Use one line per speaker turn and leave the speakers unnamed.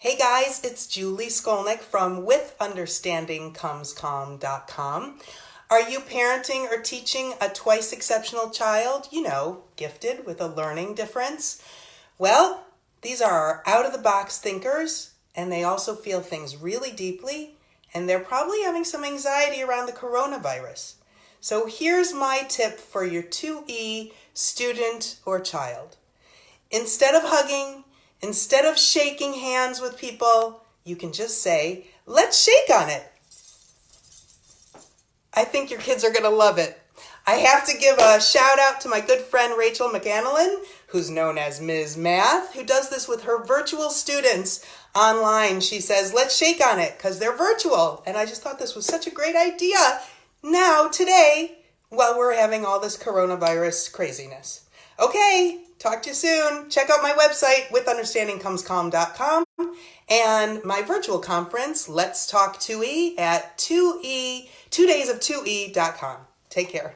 Hey guys, it's Julie Skolnick from withunderstandingcomescalm.com. Are you parenting or teaching a twice exceptional child? Gifted with a learning difference? Well, these are our out-of-the-box thinkers, and they also feel things really deeply, and they're probably having some anxiety around the coronavirus. So here's my tip for your 2E student or child. Instead of hugging, instead of shaking hands with people, you can just say, let's shake on it. I think your kids are going to love it. I have to give a shout out to my good friend Rachel McAnalyn, who's known as Ms. Math, who does this with her virtual students online. She says, let's shake on it because they're virtual. And I just thought this was such a great idea now, today, while we're having all this coronavirus craziness. Okay, talk to you soon. Check out my website, withunderstandingcomescalm.com, and my virtual conference, Let's Talk 2E, at 2daysof2e.com. Take care.